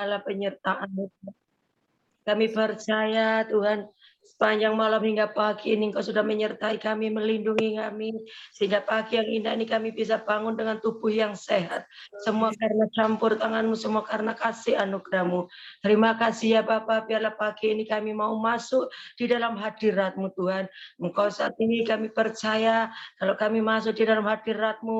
penyertaan-Mu. Kami percaya Tuhan, sepanjang malam hingga pagi ini Engkau sudah menyertai kami, melindungi kami, sehingga pagi yang indah ini kami bisa bangun dengan tubuh yang sehat. Semua karena campur tangan-Mu, semua karena kasih anugerah-Mu. Terima kasih ya Bapa, biarlah pagi ini kami mau masuk di dalam hadirat-Mu Tuhan. Engkau saat ini kami percaya, kalau kami masuk di dalam hadirat-Mu,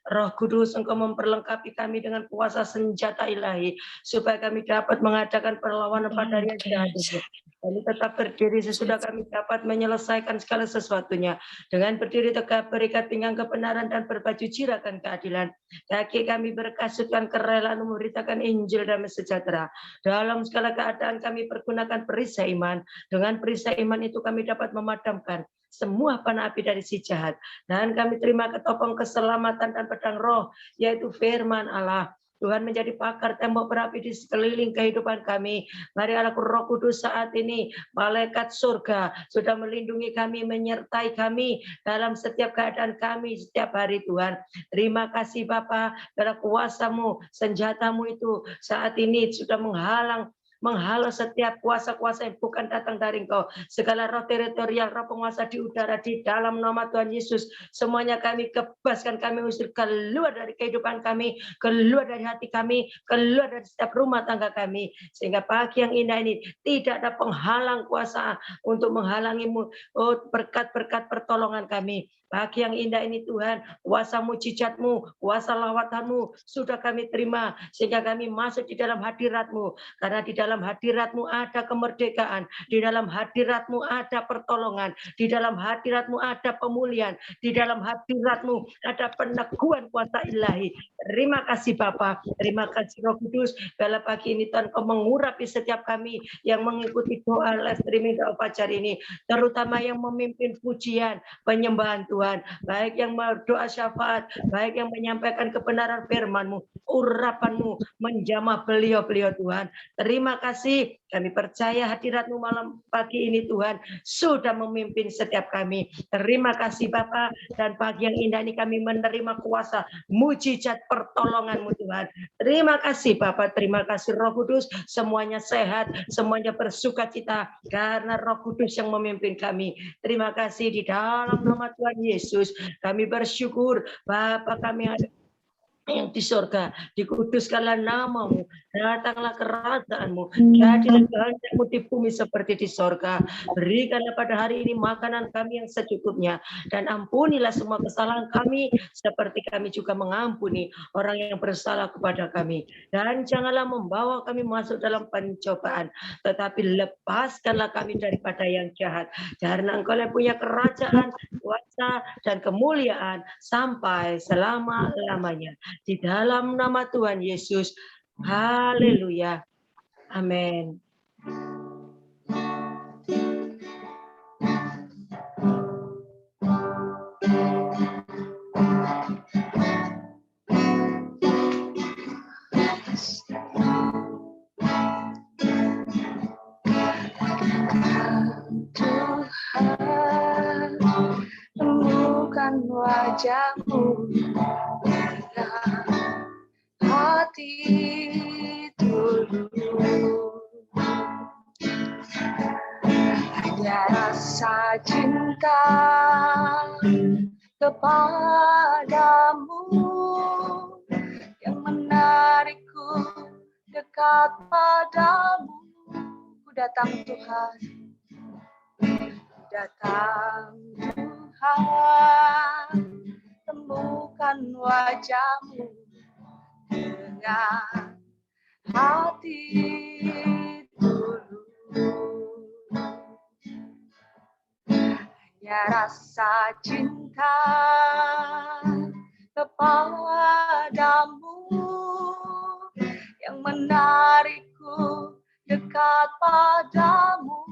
Roh Kudus Engkau memperlengkapi kami dengan kuasa senjata ilahi, supaya kami dapat mengadakan perlawanan pada yang jahat itu. Kami tetap berdiri sesudah kami dapat menyelesaikan segala sesuatunya. Dengan berdiri tegak, berikat pinggang kebenaran dan berbaju jirakan keadilan. Kaki kami berkasutkan kerelaan memberitakan Injil damai sejahtera. Dalam segala keadaan kami pergunakan perisai iman. Dengan perisai iman itu kami dapat memadamkan semua panah api dari si jahat. Dan kami terima ketopong keselamatan dan pedang roh, yaitu firman Allah. Tuhan menjadi pakar tembok berapi di sekeliling kehidupan kami. Mari Allah Roh Kudus saat ini, malaikat surga sudah melindungi kami, menyertai kami dalam setiap keadaan kami setiap hari Tuhan. Terima kasih Bapa, karena kuasa-Mu, senjata-Mu itu saat ini sudah menghalau setiap kuasa-kuasa yang bukan datang dari Engkau. Segala roh teritorial, roh penguasa di udara, di dalam nama Tuhan Yesus, semuanya kami kebaskan, kami usir keluar dari kehidupan kami, keluar dari hati kami, keluar dari setiap rumah tangga kami. Sehingga pagi yang indah ini tidak ada penghalang kuasa untuk menghalangi-Mu, berkat-berkat pertolongan kami. Pagi yang indah ini Tuhan, kuasa mujizat-Mu, kuasa lawatan-Mu sudah kami terima, sehingga kami masuk di dalam hadirat-Mu. Karena di dalam hadirat-Mu ada kemerdekaan, di dalam hadirat-Mu ada pertolongan, di dalam hadirat-Mu ada pemulihan, di dalam hadirat-Mu ada peneguhan kuasa ilahi. Terima kasih Bapa, terima kasih Roh Kudus. Bila pagi ini Tuhan Kau mengurapi setiap kami yang mengikuti doa live streaming doa fajar ini, terutama yang memimpin pujian, penyembahan Tuhan, baik yang berdoa syafaat, baik yang menyampaikan kebenaran firman-Mu, urapan-Mu menjamah beliau-beliau Tuhan. Terima kasih, kami percaya hadirat-Mu malam pagi ini Tuhan sudah memimpin setiap kami. Terima kasih Bapa, dan pagi yang indah ini kami menerima kuasa mujizat pertolongan-Mu Tuhan. Terima kasih Bapa, terima kasih Roh Kudus, semuanya sehat, semuanya bersukacita karena Roh Kudus yang memimpin kami. Terima kasih di dalam nama Tuhan Yesus. Kami bersyukur Bapa kami ada yang di surga, dikuduskanlah nama-Mu, datanglah kerajaan-Mu, jadilah kehendak-Mu di bumi seperti di surga. Berikanlah pada hari ini makanan kami yang secukupnya, dan ampunilah semua kesalahan kami, seperti kami juga mengampuni orang yang bersalah kepada kami. Dan janganlah membawa kami masuk dalam pencobaan, tetapi lepaskanlah kami daripada yang jahat, karena Engkau yang punya kerajaan, kuasa, dan kemuliaan sampai selama-lamanya. Di dalam nama Tuhan Yesus. Haleluya. Amin. Tuhan, temukan wajah-Mu hati tulus, hanya rasa cinta kepadamu yang menarikku dekat padamu. Ku datang Tuhan, datang Tuhan, temukan wajah-Mu dengan hati tulus, hanya rasa cinta kepadamu yang menarikku dekat padamu.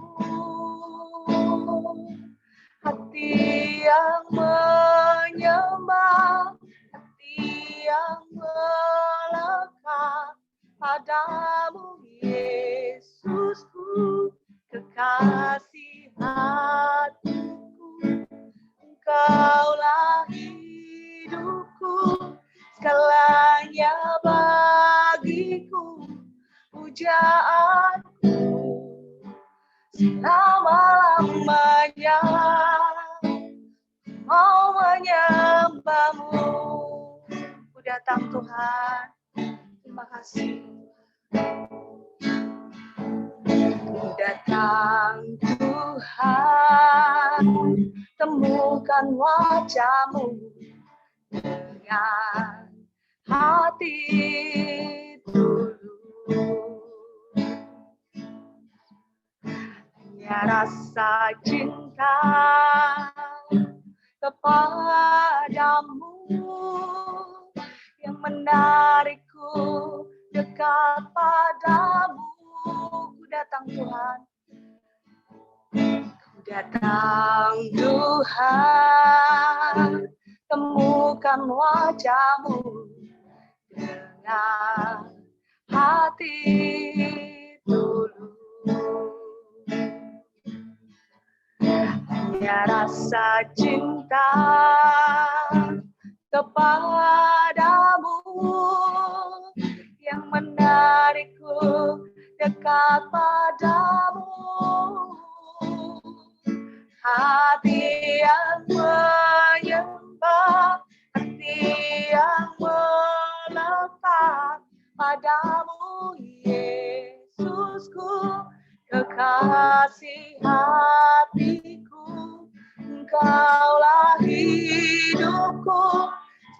Hati yang menyembah, hati yang melekat padamu, Yesusku, kekasih hatiku. Engkaulah hidupku, segalanya bagiku. pujaanku selama-lamanya. Mau menyembahmu. Ku datang Tuhan, terima kasih. Ku datang Tuhan, temukan wajah-Mu dengan hati tulus. Hanya rasa cinta kepadamu yang menarikku dekat padamu. Ku datang Tuhan, ku datang Tuhan, temukan wajah-Mu dengan hati tulus. Hanya rasa cinta kepadamu yang menarikku dekat padamu. Hati yang menyembah, hati yang melekat padamu, Yesusku, kekasih hatiku. Engkaulah hidupku,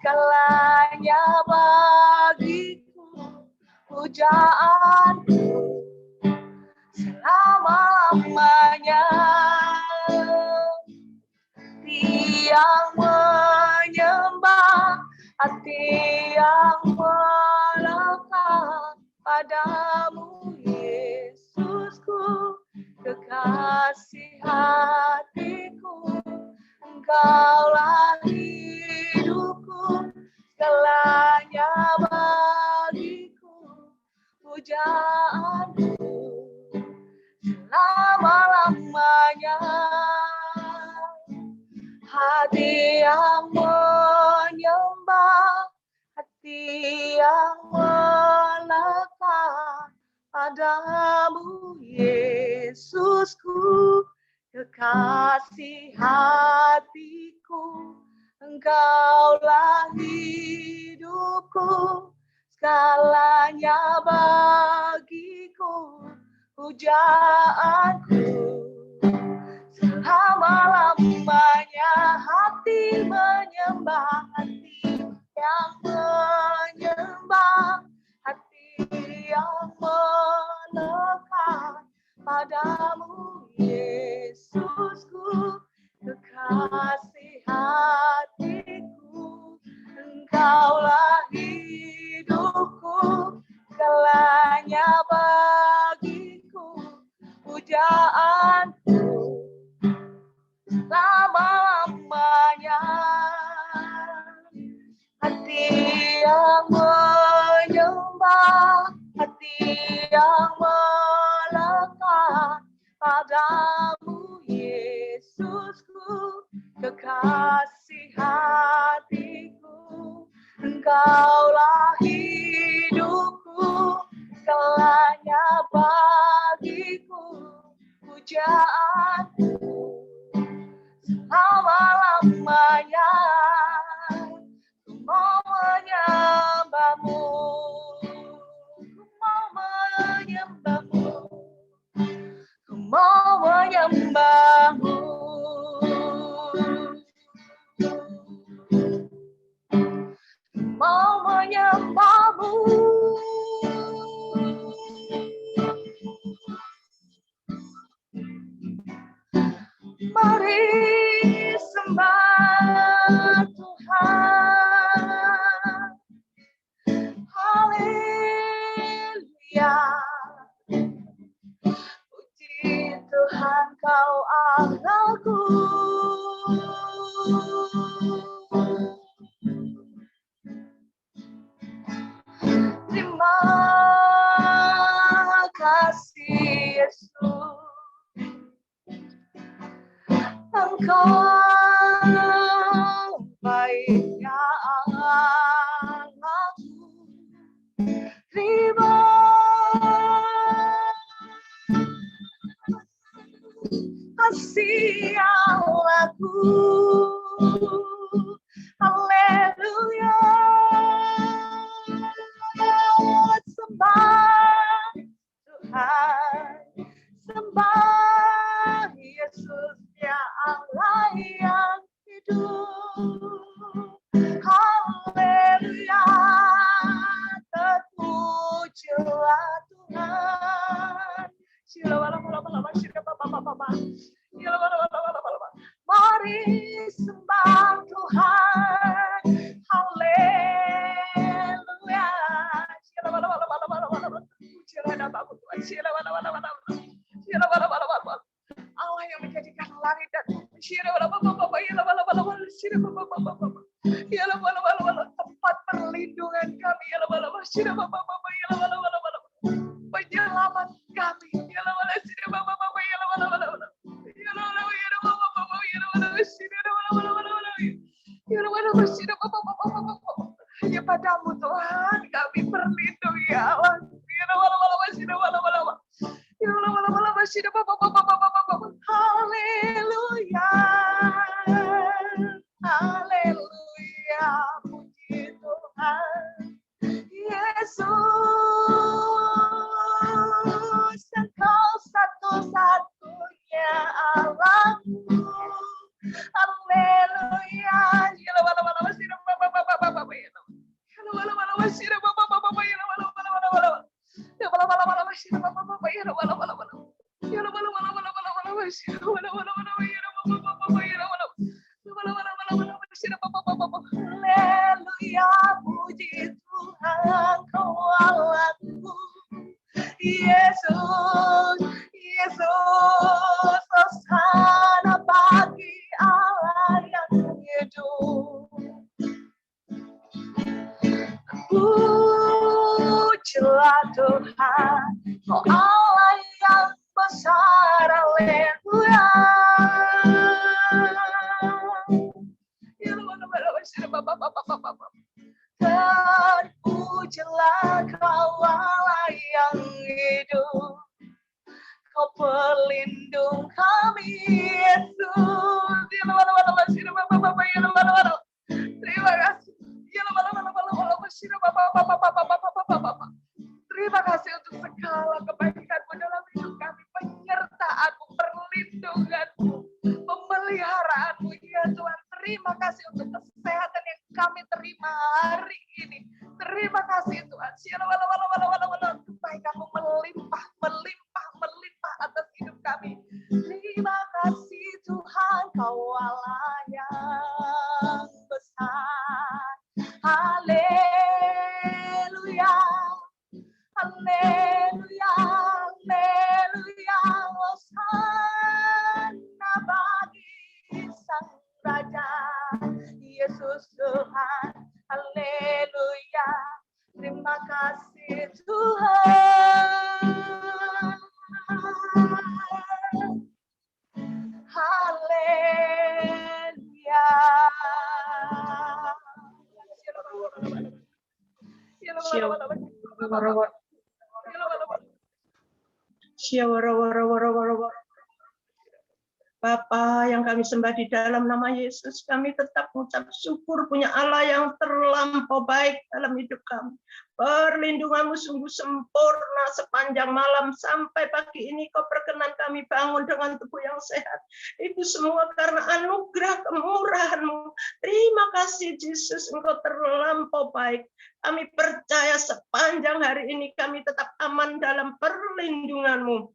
segalanya bagiku, pujaanku selama-lamanya. Hati yang menyembah, hati yang melekat padamu, Yesusku, kekasih hatiku. Engkaulah hidupku, segalanya bagiku, pujaanku selama-lamanya. Hati yang menyembah, hati yang melekat padamu, Yesusku, kekasih hatiku. Engkaulah hidupku, segalanya bagiku, pujaanku selama-lamanya. Hati menyembah, hati yang menyembah, hati yang melekat padamu, Yesusku, kekasih hatiku. Engkaulah hidupku, segalanya bagiku, pujaanku selama-lamanya. Hati yang menyembah, hati yang melekat padamu, Yesusku, kekasih hatiku. Engkaulah hidupku, segalanya bagiku, pujaanku selama-lamanya. Ku mau menyembahmu, ku mau menyembahmu, ku mau menyembahmu. Ku mau menyembahmu. Mari sembah Tuhan. Haleluya. Puji Tuhan kau Allahku. Terima kasih Yesus. Engkau baiknya Allahku. Terima Haleluya. Sembah Tuhan, sembah Yesus, ya Allah yang hidup. Haleluya, terpujilah Tuhan. Mari sembah Tuhan. Haleluya. Allah yang menjadikan langit dan tempat perlindungan kami, penyelamat kami, hanya padamu Tuhan kami berlindung ya Allah. Haleluya, haleluya, puji Tuhan. Yesus, Engkau satu-satunya Allahku. Haleluya. Haleluya, puji Tuhan, Kau Allahku. Yesus, Yesus, hosana bagi Allah yang hidup. Pujilah Tuhan, Kau Allah yang besar, haleluya. Terpujilah Kau Allah yang hidup. Kau pelindung kami, Yesus. Terima kasih. Terima kasih untuk segala kebaikan-Mu dalam hidup kami, penyertaan-Mu, perlindungan-Mu, pemeliharaanmu, ya Tuhan. Terima kasih untuk kesehatan yang kami terima hari ini. Terima kasih Tuhan. Kebaikan-Mu melimpah, melimpah, melimpah atas hidup kami. Terima kasih Tuhan, Kau Allah yang besar. Haleluya. Haleluya, haleluya, hosana bagi Sang Raja, Yesus Tuhan, haleluya, terima kasih Tuhan, haleluya. Bapa yang kami sembah di dalam nama Yesus, kami tetap mengucap syukur punya Allah yang terlampau baik dalam hidup kami. Perlindungan-Mu sungguh sempurna sepanjang malam sampai pagi ini. Kau perkenan kami bangun dengan tubuh yang sehat. Itu semua karena anugerah kemurahan-Mu. Terima kasih Yesus, Engkau terlampau baik. Kami percaya sepanjang hari ini kami tetap aman dalam perlindungan-Mu.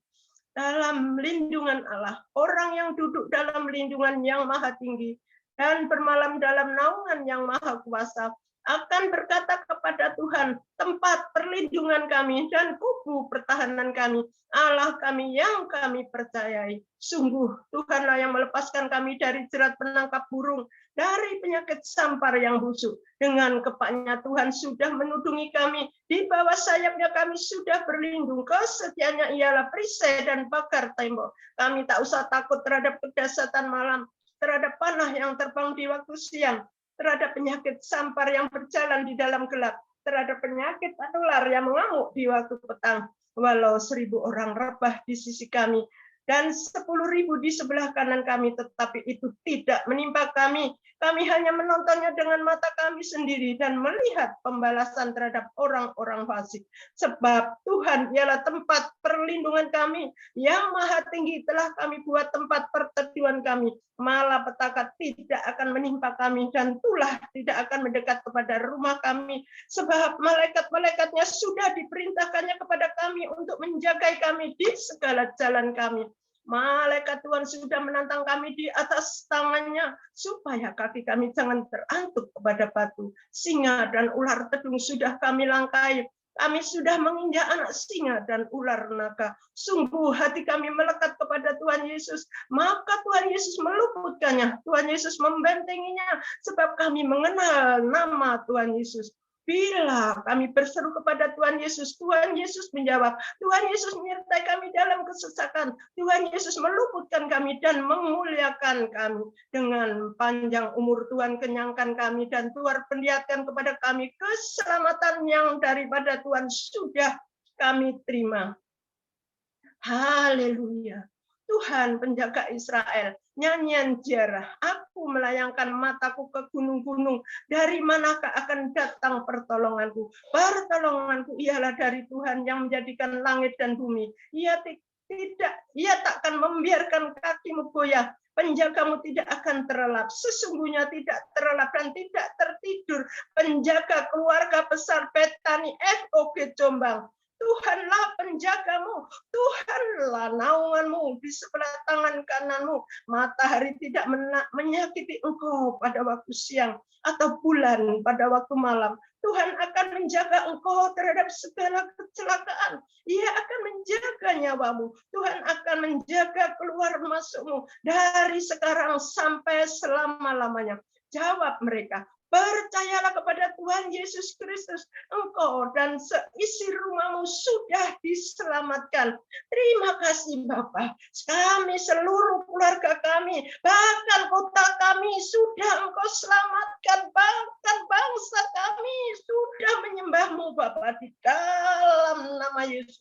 Dalam lindungan Allah, orang yang duduk dalam lindungan yang maha tinggi dan bermalam dalam naungan yang maha kuasa akan berkata kepada Tuhan, tempat perlindungan kami dan kubu pertahanan kami, Allah kami yang kami percayai. Sungguh Tuhanlah yang melepaskan kami dari jerat penangkap burung, dari penyakit sampar yang busuk. Dengan kepaknya Tuhan sudah menudungi kami, di bawah sayapnya kami sudah berlindung. Kesetiaannya ialah perisai dan pagar tembok. Kami tak usah takut terhadap kedahsyatan malam, terhadap panah yang terbang di waktu siang, terhadap penyakit sampar yang berjalan di dalam gelap, terhadap penyakit menular yang mengamuk di waktu petang. Walau 1000 orang rebah di sisi kami, dan 10.000 di sebelah kanan kami, tetapi itu tidak menimpa kami. Kami hanya menontonnya dengan mata kami sendiri dan melihat pembalasan terhadap orang-orang fasik. Sebab Tuhan ialah tempat perlindungan kami, yang maha tinggi telah kami buat tempat perteduhan kami. Malapetaka tidak akan menimpa kami, dan tulah tidak akan mendekat kepada rumah kami. Sebab malaikat-malaikatnya sudah diperintahkannya kepada kami untuk menjaga kami di segala jalan kami. Malaikat Tuhan sudah menantang kami di atas tangannya, supaya kaki kami jangan terantuk kepada batu. Singa dan ular tedung sudah kami langkai. Kami sudah menginjak anak singa dan ular naga. Sungguh hati kami melekat kepada Tuhan Yesus, maka Tuhan Yesus meluputkannya. Tuhan Yesus membentenginya, sebab kami mengenal nama Tuhan Yesus. Bila kami berseru kepada Tuhan Yesus menjawab. Tuhan Yesus menyertai kami dalam kesesakan. Tuhan Yesus meluputkan kami dan memuliakan kami. Dengan panjang umur Tuhan kenyangkan kami, dan Tuhan perlihatkan kepada kami keselamatan yang daripada Tuhan sudah kami terima. Haleluya. Tuhan penjaga Israel, nyanyian ziarah. Aku melayangkan mataku ke gunung-gunung. Dari manakah akan datang pertolonganku? Pertolonganku ialah dari Tuhan yang menjadikan langit dan bumi. Ia takkan membiarkan kakimu goyah. Penjagamu tidak akan terlelap. Sesungguhnya tidak terlelap dan tidak tertidur. Penjaga keluarga besar Betani FOG Jombang. Tuhanlah penjagamu, Tuhanlah naunganmu di sebelah tangan kananmu. Matahari tidak menyakiti engkau pada waktu siang, atau bulan pada waktu malam. Tuhan akan menjaga engkau terhadap segala kecelakaan. Ia akan menjaga nyawamu. Tuhan akan menjaga keluar masukmu dari sekarang sampai selama-lamanya. Jawab mereka, percayalah kepada Tuhan Yesus Kristus, engkau dan seisi rumahmu sudah diselamatkan. Terima kasih Bapa. Kami seluruh keluarga kami, bahkan kota kami sudah engkau selamatkan. Bahkan bangsa kami sudah menyembahmu Bapa, di dalam nama Yesus.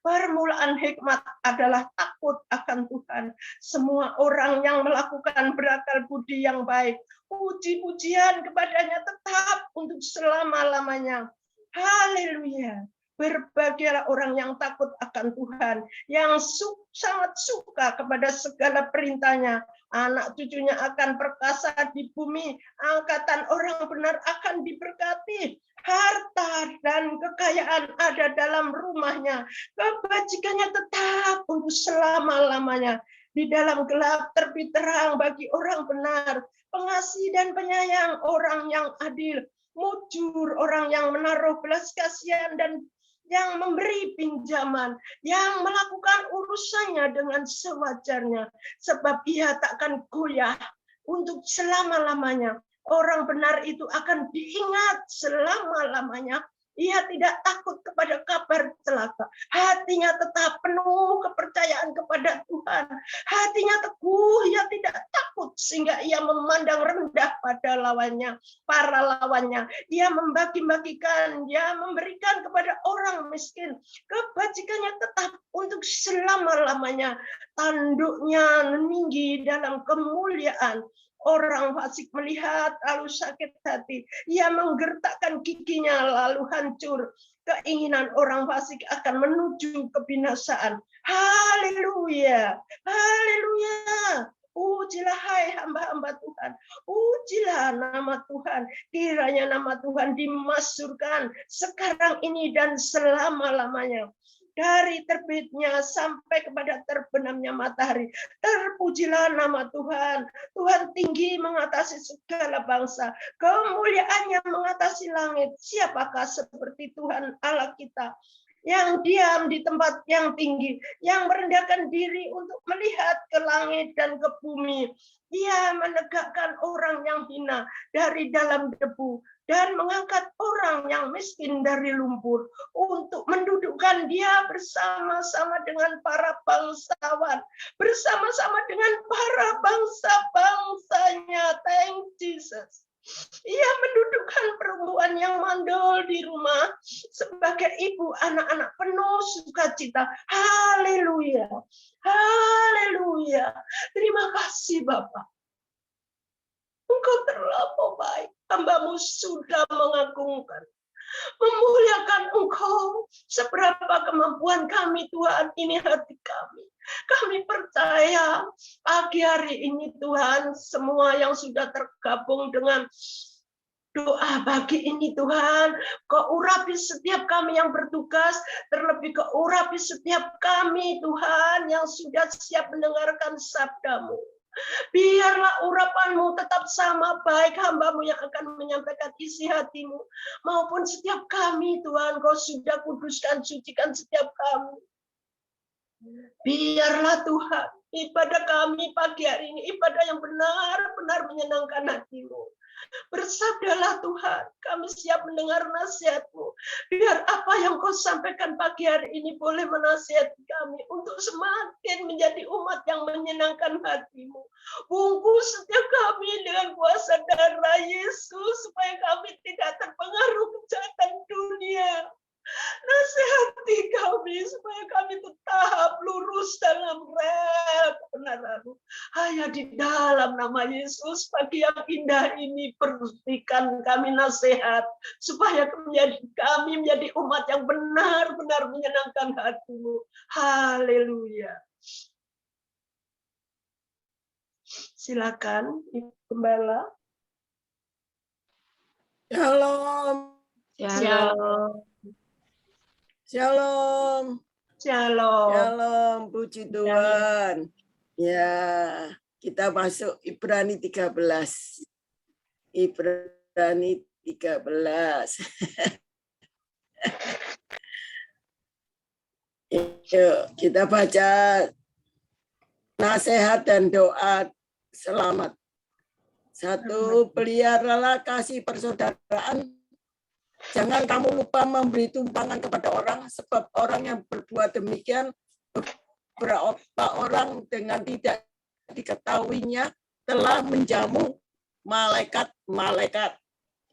Permulaan hikmat adalah takut akan Tuhan. Semua orang yang melakukan berakal budi yang baik, puji-pujian kepadanya tetap untuk selama-lamanya. Haleluya. Berbahagialah orang yang takut akan Tuhan, yang sangat suka kepada segala perintahnya. Anak cucunya akan perkasa di bumi, angkatan orang benar akan diberkati. Harta dan kekayaan ada dalam rumahnya. Kebajikannya tetap untuk selama-lamanya. Di dalam gelap terbit terang bagi orang benar. Pengasih dan penyayang orang yang adil. Mujur orang yang menaruh belas kasihan dan yang memberi pinjaman, yang melakukan urusannya dengan sewajarnya, sebab ia takkan goyah untuk selama-lamanya. Orang benar itu akan diingat selama-lamanya. Ia tidak takut kepada kabar celaka. Hatinya tetap penuh kepercayaan kepada Tuhan. Hatinya teguh, ia tidak takut sehingga ia memandang rendah pada lawannya, para lawannya. Ia membagi-bagikan, ia memberikan kepada orang miskin. Kebajikannya tetap untuk selama-lamanya. Tanduknya meninggi dalam kemuliaan. Orang fasik melihat lalu sakit hati. Ia menggertakkan giginya lalu hancur. Keinginan orang fasik akan menuju kebinasaan. Haleluya. Haleluya. Pujilah hai hamba-hamba Tuhan. Pujilah nama Tuhan. Kiranya nama Tuhan dimasyhurkan sekarang ini dan selama-lamanya. Dari terbitnya sampai kepada terbenamnya matahari. Terpujilah nama Tuhan. Tuhan tinggi mengatasi segala bangsa. Kemuliaannya mengatasi langit. Siapakah seperti Tuhan Allah kita? Yang diam di tempat yang tinggi. Yang merendahkan diri untuk melihat ke langit dan ke bumi. Ia menegakkan orang yang hina dari dalam debu. Dan mengangkat orang yang miskin dari lumpur untuk mendudukkan dia bersama-sama dengan para bangsawan, bersama-sama dengan para bangsa-bangsanya. Thank Jesus. Ia mendudukkan perempuan yang mandul di rumah sebagai ibu anak-anak penuh sukacita. Haleluya. Haleluya. Terima kasih Bapak. Engkau terlampau baik. Hamba-Mu sudah mengagungkan, memuliakan Engkau. Seberapa kemampuan kami Tuhan, ini hati kami. Kami percaya pagi hari ini Tuhan, semua yang sudah tergabung dengan doa pagi ini Tuhan, Kau urapi setiap kami yang bertugas, terlebih Kau urapi setiap kami Tuhan yang sudah siap mendengarkan sabda-Mu. Biarlah urapan-Mu tetap sama baik hamba-Mu yang akan menyampaikan isi hati-Mu, maupun setiap kami Tuhan, Kau sudah kuduskan, sucikan setiap kami. Biarlah Tuhan, ibadah kami pagi hari ini, ibadah yang benar-benar menyenangkan hati-Mu. Bersabdalah Tuhan, kami siap mendengar nasihat-Mu. Biar apa yang Kau sampaikan pagi hari ini boleh menasihati kami untuk semakin menjadi umat yang menyenangkan hati-Mu. Bungkus setiap kami dengan kuasa darah Yesus, supaya kami tidak terpengaruh kejahatan dunia. Nasihati kami supaya kami tetap lurus dalam rel kebenaran. Hanya di dalam nama Yesus pagi yang indah ini berikan kami nasihat supaya kami menjadi umat yang benar-benar menyenangkan hati-Mu. Haleluya. Silakan Ibu Gembala. Shalom. Shalom. Shalom. Shalom. Shalom. Puji Tuhan. Ya, kita masuk Ibrani 13. Ibrani 13. Yuk, kita baca nasihat dan doa selamat. 1, peliharalah kasih persaudaraan. Jangan kamu lupa memberi tumpangan kepada orang, sebab orang yang berbuat demikian, beberapa orang dengan tidak diketahuinya telah menjamu malaikat-malaikat.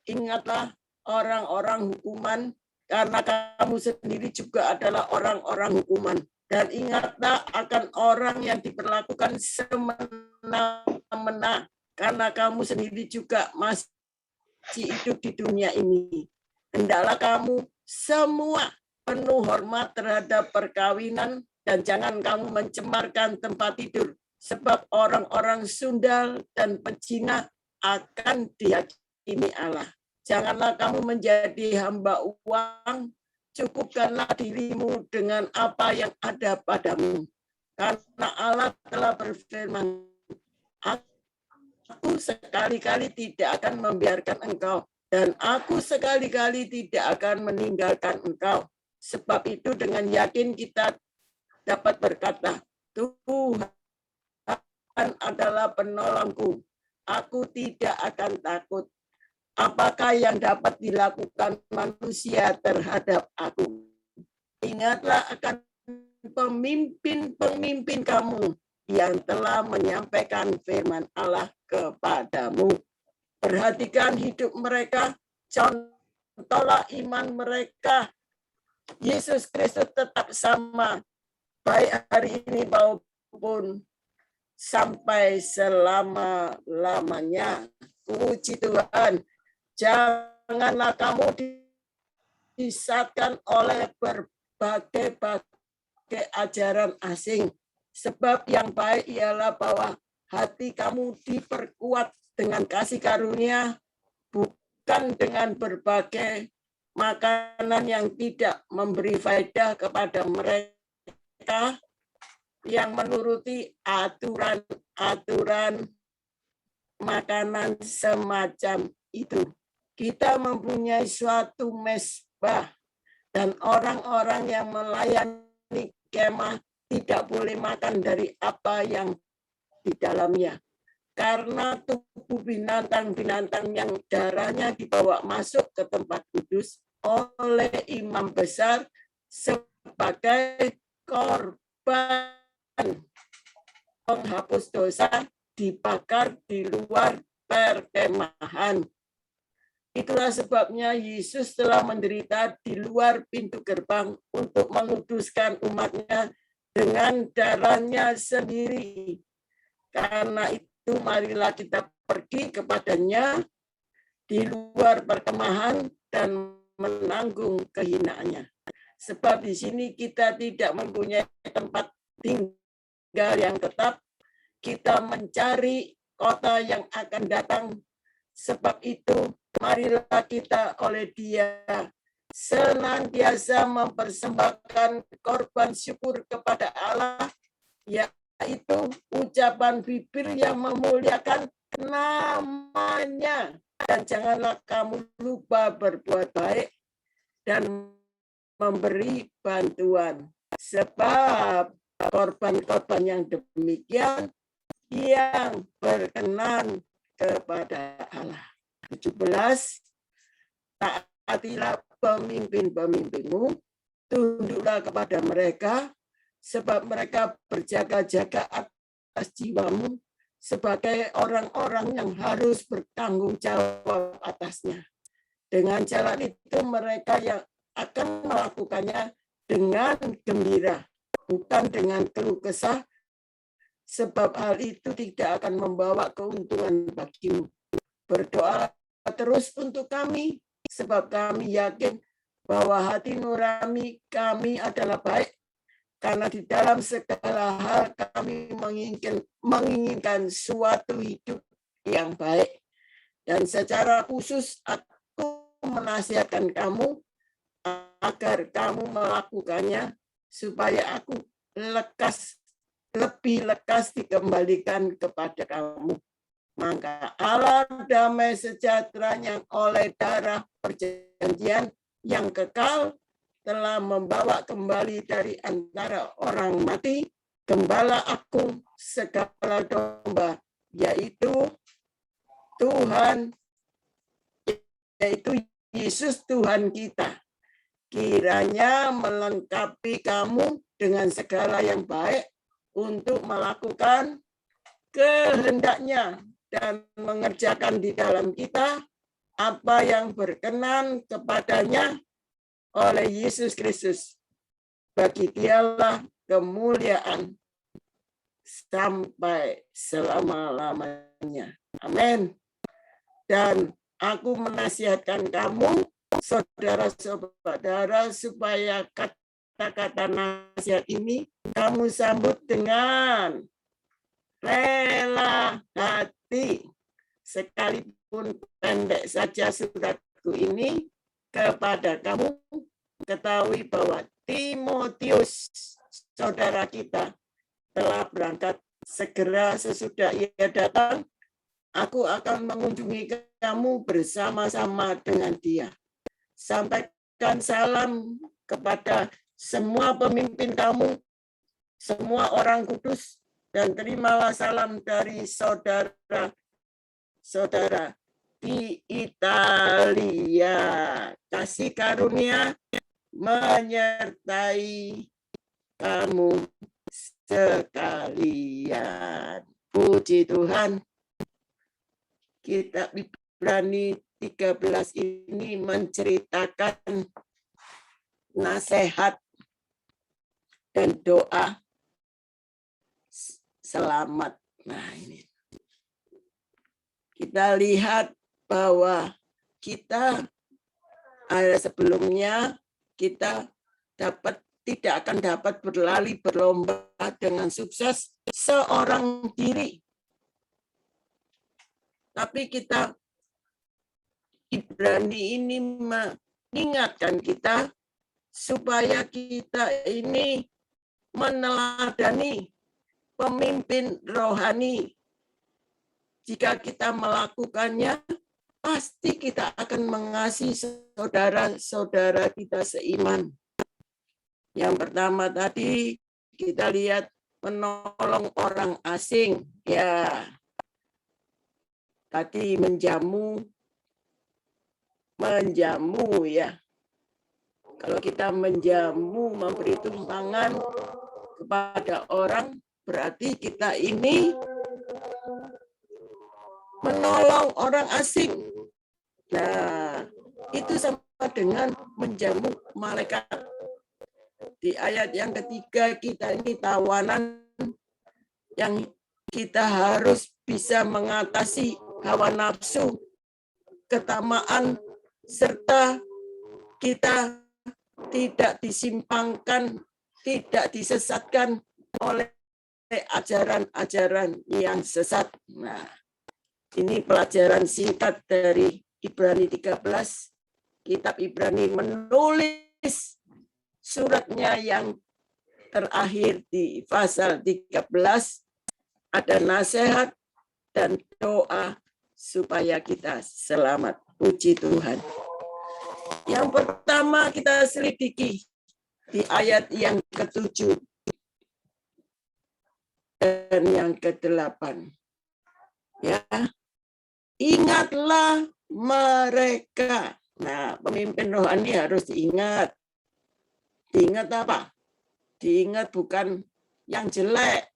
Ingatlah orang-orang hukuman, karena kamu sendiri juga adalah orang-orang hukuman. Dan ingatlah akan orang yang diperlakukan semena-mena, karena kamu sendiri juga masih hidup di dunia ini. Hendaklah kamu semua penuh hormat terhadap perkawinan, dan jangan kamu mencemarkan tempat tidur, sebab orang-orang sundal dan pezina akan diyakini Allah. Janganlah kamu menjadi hamba uang, cukupkanlah dirimu dengan apa yang ada padamu. Karena Allah telah berfirman, aku sekali-kali tidak akan membiarkan engkau, dan aku sekali-kali tidak akan meninggalkan engkau. Sebab itu dengan yakin kita dapat berkata, Tuhan adalah penolongku, aku tidak akan takut. Apakah yang dapat dilakukan manusia terhadap aku? Ingatlah akan pemimpin-pemimpin kamu yang telah menyampaikan firman Allah kepadamu. Perhatikan hidup mereka, contohlah iman mereka. Yesus Kristus tetap sama, baik hari ini maupun sampai selama-lamanya. Puji Tuhan. Janganlah kamu disesatkan oleh berbagai ajaran asing, sebab yang baik ialah bahwa hati kamu diperkuat dengan kasih karunia, bukan dengan berbagai makanan yang tidak memberi faedah kepada mereka yang menuruti aturan-aturan makanan semacam itu. Kita mempunyai suatu mezbah, dan orang-orang yang melayani kemah tidak boleh makan dari apa yang di dalamnya. Karena tubuh binatang-binatang yang darahnya dibawa masuk ke tempat kudus oleh imam besar sebagai korban penghapus dosa dibakar di luar perkemahan. Itulah sebabnya Yesus telah menderita di luar pintu gerbang untuk menguduskan umatnya dengan darahnya sendiri. Karena itu marilah kita pergi kepadanya di luar perkemahan dan menanggung kehinaannya. Sebab di sini kita tidak mempunyai tempat tinggal yang tetap, kita mencari kota yang akan datang. Sebab itu marilah kita oleh Dia senantiasa mempersembahkan korban syukur kepada Allah, yaitu ucapan bibir yang memuliakan nama-Nya. Dan janganlah kamu lupa berbuat baik dan memberi bantuan, sebab korban-korban yang demikian yang berkenan kepada Allah. 17. Taatilah pemimpin-pemimpinmu, tunduklah kepada mereka, sebab mereka berjaga-jaga atas jiwamu sebagai orang-orang yang harus bertanggung jawab atasnya. Dengan jalan itu mereka yang akan melakukannya dengan gembira, bukan dengan keluh kesah, sebab hal itu tidak akan membawa keuntungan bagimu. Berdoa terus untuk kami, sebab kami yakin bahwa hati nurani kami adalah baik, karena di dalam segala hal kami menginginkan suatu hidup yang baik. Dan secara khusus aku menasihatkan kamu agar kamu melakukannya, supaya aku lebih lekas dikembalikan kepada kamu. Maka Allah damai sejahtera yang oleh darah perjanjian yang kekal telah membawa kembali dari antara orang mati Gembala Agung segala domba, yaitu Yesus Tuhan kita. Kiranya melengkapi kamu dengan segala yang baik untuk melakukan kehendak-Nya dan mengerjakan di dalam kita apa yang berkenan kepadanya oleh Yesus Kristus. Bagi Dialah kemuliaan sampai selama-lamanya. Amin. Dan aku menasihatkan kamu, saudara-saudara, supaya kata-kata nasihat ini kamu sambut dengan rela hati, sekalipun pendek saja suratku ini kepada kamu. Ketahui bahwa Timotius, saudara kita, telah berangkat. Segera sesudah ia datang, aku akan mengunjungi kamu bersama-sama dengan dia. Sampaikan salam kepada semua pemimpin kamu, semua orang kudus, dan terimalah salam dari saudara-saudara di Italia. Kasih karunia menyertai kamu sekalian. Puji Tuhan. Kitab Ibrani 13 ini menceritakan nasihat dan doa selamat. Nah, ini kita lihat bahwa kita ada sebelumnya kita tidak akan dapat berlari berlomba dengan sukses seorang diri. Tapi kita Ibrani ini mengingatkan kita supaya kita ini meneladani pemimpin rohani. Jika kita melakukannya, pasti kita akan mengasihi saudara-saudara kita seiman. Yang pertama tadi kita lihat menolong orang asing. Ya, tadi menjamu ya. Kalau kita menjamu, memberi tumpangan kepada orang, berarti kita ini menolong orang asing. Nah, itu sama dengan menjamu malaikat. Di ayat yang ketiga, kita ini tawanan yang kita harus bisa mengatasi hawa nafsu, ketamaan, serta kita tidak disimpangkan, tidak disesatkan oleh ajaran-ajaran yang sesat. Nah, ini pelajaran singkat dari Ibrani 13. Kitab Ibrani menulis suratnya yang terakhir di pasal 13, ada nasihat dan doa supaya kita selamat. Puji Tuhan. Yang pertama kita selidiki di ayat yang ke-7 dan yang ke-8. Ya. Ingatlah mereka. Nah, pemimpin rohani harus diingat. Diingat apa? Diingat bukan yang jelek.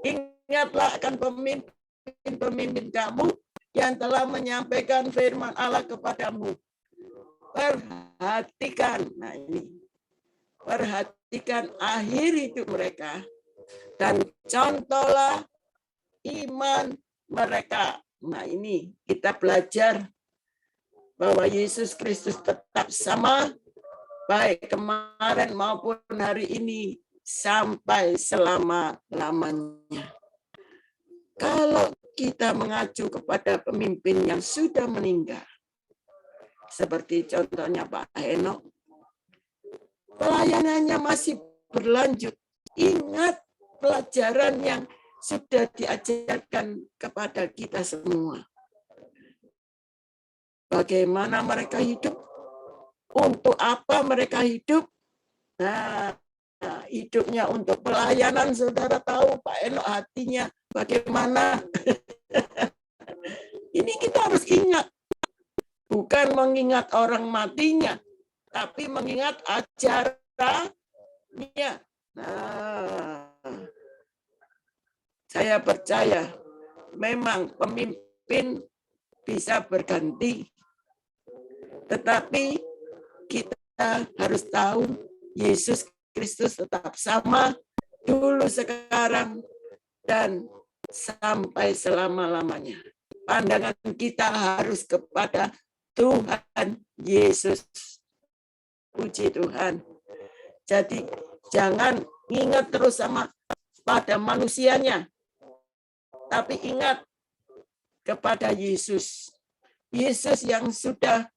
Ingatlah akan pemimpin kamu yang telah menyampaikan firman Allah kepadamu. Perhatikan, nah ini, perhatikan akhir hidup mereka dan contohlah iman mereka. Nah ini kita belajar bahwa Yesus Kristus tetap sama, baik kemarin maupun hari ini, sampai selama-lamanya. Kalau kita mengacu kepada pemimpin yang sudah meninggal, seperti contohnya Pak Henok, pelayanannya masih berlanjut. Ingat pelajaran yang sudah diajarkan kepada kita semua. Bagaimana mereka hidup? Untuk apa mereka hidup? Nah, hidupnya untuk pelayanan, saudara tahu Pak Henok hatinya bagaimana. Ini kita harus ingat. Bukan mengingat orang matinya, tapi mengingat ajarannya. Nah, saya percaya memang pemimpin bisa berganti, tetapi kita harus tahu Yesus Kristus tetap sama dulu, sekarang, dan sampai selama-lamanya. Pandangan kita harus kepada Tuhan Yesus. Puji Tuhan. Jadi jangan ingat terus sama pada manusianya, tapi ingat kepada Yesus. Yesus yang sudah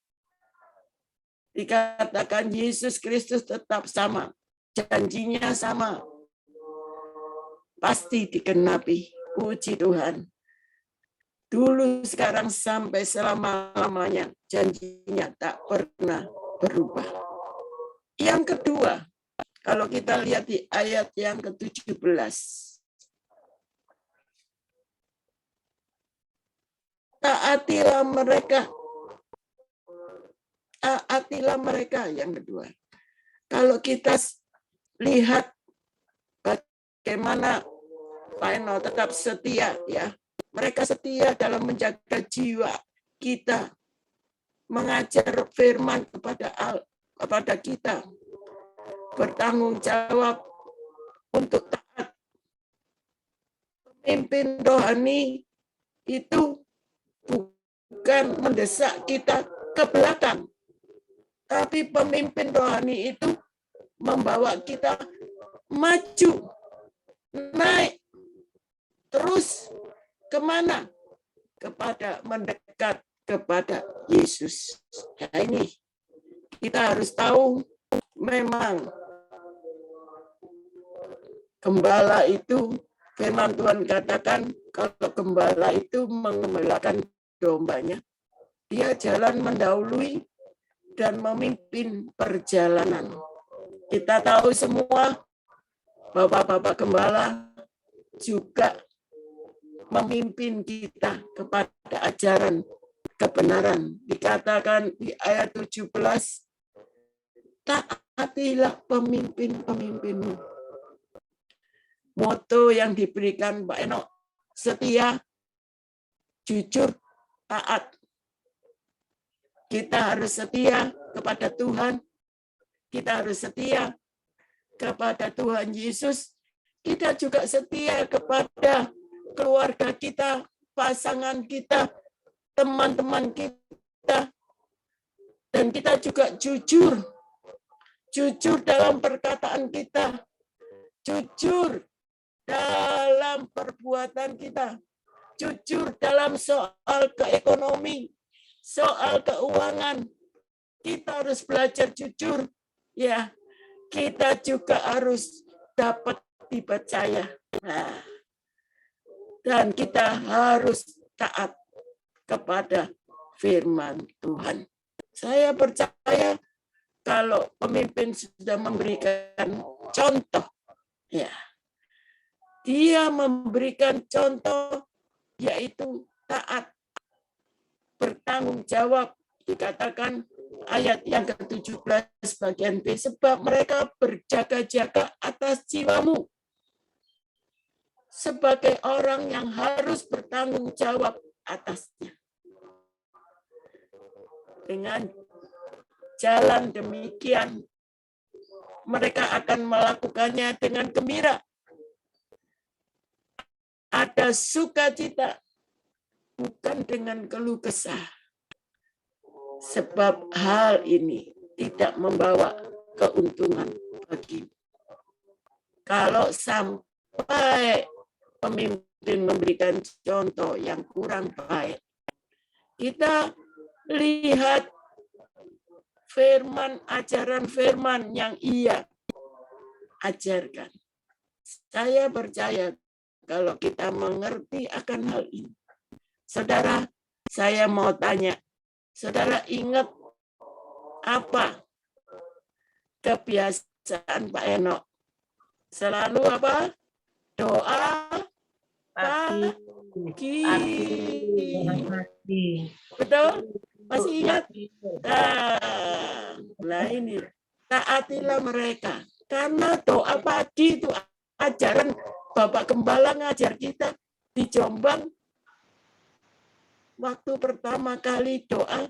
dikatakan Yesus Kristus tetap sama. Janjinya sama. Pasti dikenapi. Puji Tuhan. Dulu, sekarang, sampai selama-lamanya. Janjinya tak pernah berubah. Yang kedua, kalau kita lihat di ayat yang ke-17. Taatilah mereka. Taatilah mereka, yang kedua. Kalau kita lihat bagaimana Pak Eno tetap setia, ya. Mereka setia dalam menjaga jiwa kita, mengajar firman kepada kita, bertanggung jawab untuk taat. Pemimpin rohani itu bukan mendesak kita ke belakang, tapi pemimpin rohani itu membawa kita maju, naik, terus kemana? Kepada mendekat kepada Yesus. Nah, ini kita harus tahu, memang gembala itu, firman Tuhan katakan, kalau gembala itu mengembalakan dombanya, dia jalan mendahului dan memimpin perjalanan. Kita tahu semua, bapak-bapak gembala juga memimpin kita kepada ajaran kebenaran. Dikatakan di ayat 17, taatilah pemimpin-pemimpinmu. Moto yang diberikan Pak Eno, setia, jujur, taat. Kita harus setia kepada Tuhan. Kita harus setia kepada Tuhan Yesus. Kita juga setia kepada keluarga kita, pasangan kita, teman-teman kita. Dan kita juga jujur. Jujur dalam perkataan kita. Jujur dalam perbuatan kita. Jujur dalam soal keekonomi, soal keuangan. Kita harus belajar jujur. Ya, kita juga harus dapat dipercaya. Nah, dan kita harus taat kepada firman Tuhan. Saya percaya kalau pemimpin sudah memberikan contoh, ya, dia memberikan contoh yaitu taat, bertanggung jawab. Dikatakan ayat yang ke-17 bagian B, sebab mereka berjaga-jaga atas jiwamu sebagai orang yang harus bertanggung jawab atasnya. Dengan jalan demikian, mereka akan melakukannya dengan gembira. Ada sukacita, bukan dengan keluh kesah. Sebab hal ini tidak membawa keuntungan bagimu. Kalau sampai pemimpin memberikan contoh yang kurang baik, kita lihat firman, ajaran firman yang ia ajarkan. Saya percaya kalau kita mengerti akan hal ini. Saudara, saya mau tanya, saudara ingat apa kebiasaan Pak Enok? Selalu apa? Doa pagi. Betul? Masih ingat? Nah ini, taatilah mereka. Karena doa pagi itu ajaran Bapak Gembala ngajar kita di Jombang. Waktu pertama kali doa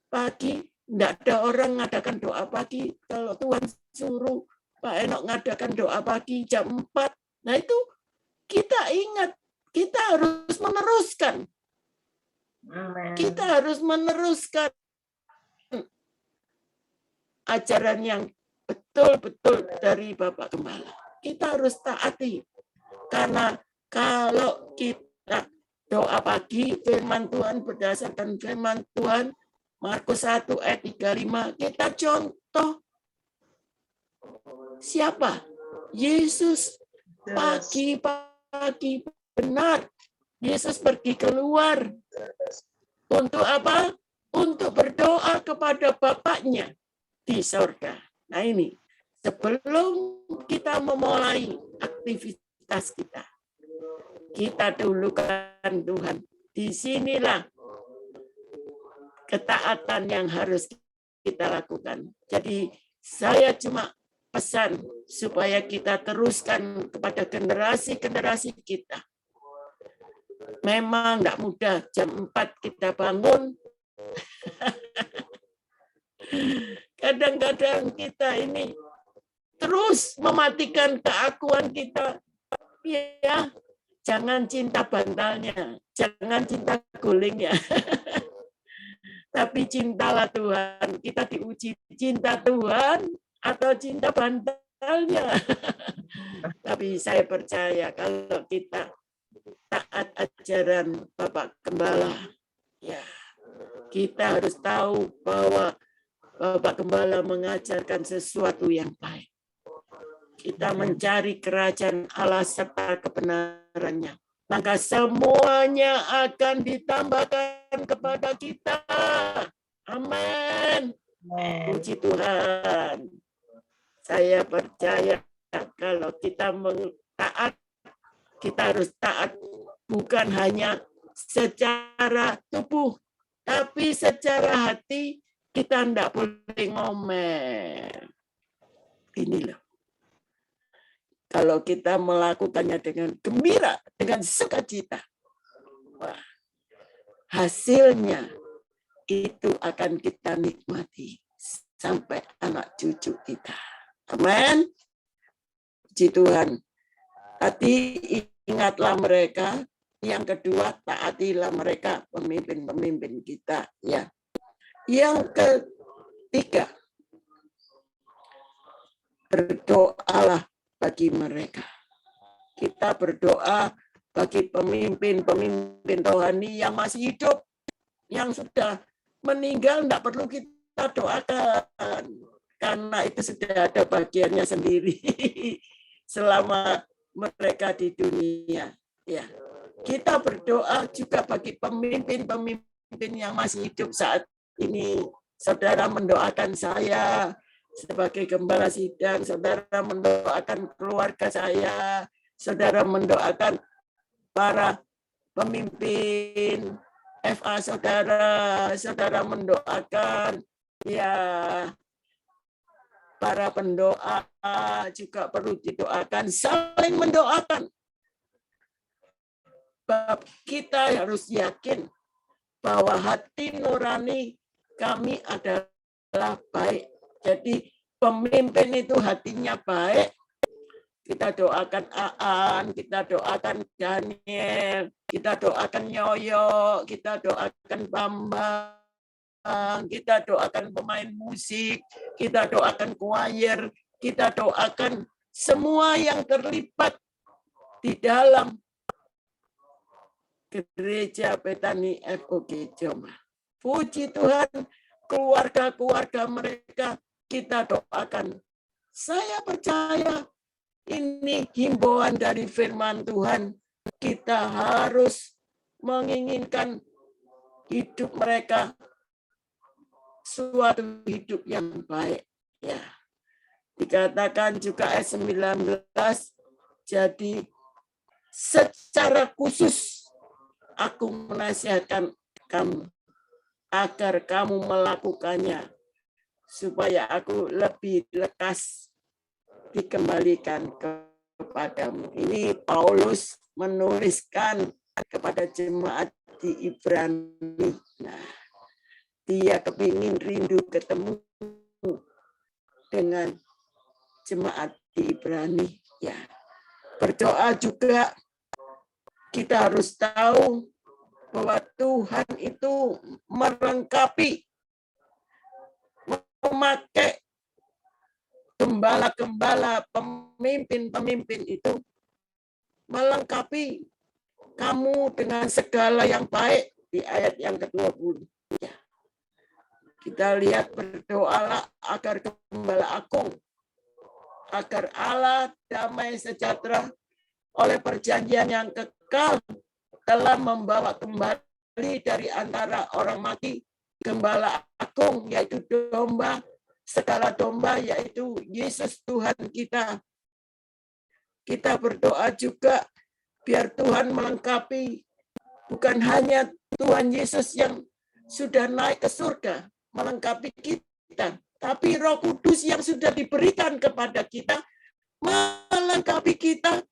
pagi, enggak ada orang ngadakan doa pagi. Kalau Tuhan suruh Pak Enok ngadakan doa pagi jam 4. Nah itu kita ingat, kita harus meneruskan. Kita harus meneruskan ajaran yang betul-betul dari Bapak Gembala. Kita harus taati. Karena kalau kita doa pagi, firman Tuhan berdasarkan firman Tuhan, Markus 1 ayat 35, kita contoh siapa? Yesus. Pagi-pagi benar. Yesus pergi keluar. Untuk apa? Untuk berdoa kepada Bapaknya di sorga. Nah ini, sebelum kita memulai aktivitas kita dahulukan Tuhan. Disinilah ketaatan yang harus kita lakukan. Jadi saya cuma pesan supaya kita teruskan kepada generasi-generasi kita. Memang enggak mudah, jam 4 kita bangun. Kadang-kadang kita ini terus mematikan keakuan kita. Ya, jangan cinta bantalnya, jangan cinta gulingnya. Tapi cintalah Tuhan. Kita diuji cinta Tuhan atau cinta bantalnya. Tapi saya percaya kalau kita taat ajaran Bapak Gembala, ya kita harus tahu bahwa Bapak Gembala mengajarkan sesuatu yang baik. Kita mencari kerajaan Allah serta kebenarannya. Maka semuanya akan ditambahkan kepada kita. Amin. Puji Tuhan. Saya percaya kalau kita taat, kita harus taat bukan hanya secara tubuh, tapi secara hati kita tidak boleh ngomel. Inilah. Kalau kita melakukannya dengan gembira, dengan sukacita, wah, hasilnya itu akan kita nikmati sampai anak cucu kita. Amin. Puji Tuhan. Tadi ingatlah mereka. Yang kedua, taatilah mereka, pemimpin-pemimpin kita. Ya. Yang ketiga, berdoalah bagi mereka. Kita berdoa bagi pemimpin-pemimpin rohani yang masih hidup, yang sudah meninggal, tidak perlu kita doakan, karena itu sudah ada bagiannya sendiri selama mereka di dunia. Ya, kita berdoa juga bagi pemimpin-pemimpin yang masih hidup saat ini. Saudara mendoakan saya sebagai gembala sidang, saudara mendoakan keluarga saya, saudara mendoakan para pemimpin FA saudara mendoakan ya para pendoa juga perlu didoakan, saling mendoakan. Kita harus yakin bahwa hati nurani kami adalah baik. Jadi pemimpin itu hatinya baik. Kita doakan Aan, kita doakan Daniel, kita doakan Yoyo, kita doakan Bambang, kita doakan pemain musik, kita doakan choir, kita doakan semua yang terlibat di dalam Gereja Betani FOG Jombang. Puji Tuhan, keluarga-keluarga mereka kita doakan. Saya percaya ini himbauan dari firman Tuhan. Kita harus menginginkan hidup mereka suatu hidup yang baik. Ya. Dikatakan juga ayat 19, jadi secara khusus aku menasihatkan kamu agar kamu melakukannya supaya aku lebih lekas dikembalikan kepadamu. Ini Paulus menuliskan kepada jemaat di Ibrani. Nah, dia kepingin rindu ketemu dengan jemaat di Ibrani. Ya, berdoa juga kita harus tahu bahwa Tuhan itu melengkapi, memakai gembala-gembala, pemimpin-pemimpin itu melengkapi kamu dengan segala yang baik di ayat yang ke-20. Ya. Kita lihat, berdoalah agar gembala agung, agar Allah damai sejahtera oleh perjanjian yang kekal telah membawa kembali dari antara orang mati gembala agung, yaitu domba, segala domba, yaitu Yesus Tuhan kita. Kita berdoa juga biar Tuhan melengkapi, bukan hanya Tuhan Yesus yang sudah naik ke surga melengkapi kita, tapi Roh Kudus yang sudah diberikan kepada kita melengkapi kita